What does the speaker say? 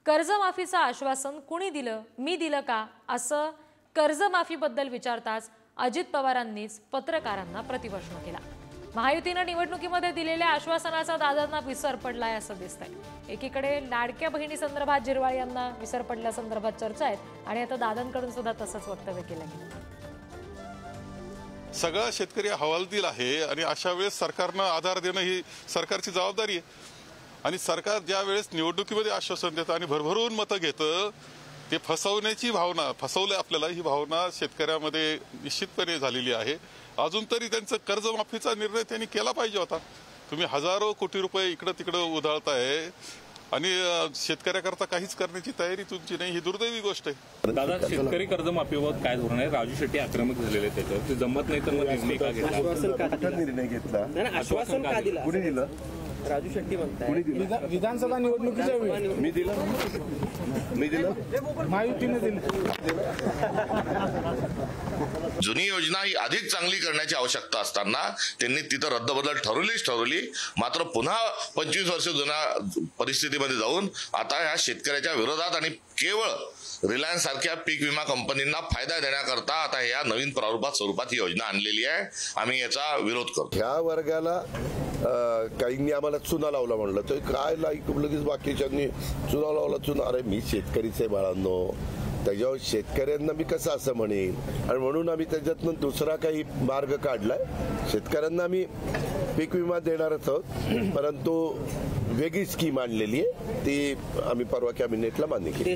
कर्जमाफीचं आश्वासन कुणी दिलं, मी दिलं का, असं कर्जमाफीबद्दल विचारताच अजित पवारांनीच पत्रकारांना प्रतिप्रश्न केला। महायुतीने निवडणुकीमध्ये दिलेल्या आश्वासनाचा दादांना विसर पडलाय असं दिसतंय। एकीकडे लाडक्या बहिणीसंदर्भात जिरवाळ यांना विसर पडल्यासंदर्भात चर्चा आहेत आणि आता दादांकडून सुद्धा तसंच वक्तव्य केलं गेलं। सगळा शेतकरी हवालदिल आहे आणि अशा वेळेस सरकारनं आधार देणं ही सरकारची जबाबदारी आहे। आणि सरकार ज्या वेळेस निवडणुकीमध्ये आश्वासन देतं आणि भरभरून मतं घेतं, ते फसवण्याची भावना, फसवलं आपल्याला, ही भावना शेतकऱ्यामध्ये निश्चितपणे झालेली आहे। अजून तरी त्यांचं कर्जमाफीचा निर्णय त्यांनी केला पाहिजे होता। तुम्ही हजारो कोटी रुपये इकडं तिकडं उधळताय आणि शेतकऱ्याकरता काहीच करण्याची तयारी तुमची नाही, ही दुर्दैवी गोष्ट आहे। दादा, शेतकरी कर्जमाफीवर काय धोरण आहे? राजू शेट्टी आक्रमक झालेले आहेत, त्याच्यावर ते जमत नाही तर मग निर्णय का घेतला? निर्णय घेतला, आश्वासन का दिलं? कुणी दिलं? राजू शेट्टी म्हणताय विधानसभा निवडणुकीच्या वेळी मी दिलं महायुतीने दिलं। जुनी योजना ही अधिक चांगली करण्याची आवश्यकता असताना त्यांनी तिथं रद्दबदल ठरवली। मात्र पुन्हा 25 वर्ष जुन्या परिस्थितीमध्ये जाऊन आता ह्या शेतकऱ्याच्या विरोधात आणि केवळ रिलायन्स सारख्या पीक विमा कंपनींना फायदा देण्याकरता आता या नवीन स्वरूपात ही योजना आणलेली आहे। आम्ही याचा विरोध करतो। ह्या वर्गाला काहींनी आम्हाला चुना लावला म्हणलं तर काय लगेच बाकीच्यांनी चुना लावला। चुना, अरे मी शेतकरीच आहे बाळांनो, त्याच्यावर शेतकऱ्यांना मी कसं असं म्हणेन, आणि म्हणून आम्ही त्याच्यातून दुसरा काही मार्ग काढलाय। शेतकऱ्यांना आम्ही पीक विमा देणारच आहोत, परंतु वेगळी स्कीम आणलेली आहे, ती आम्ही परवा कॅबिनेटला मान्य केली।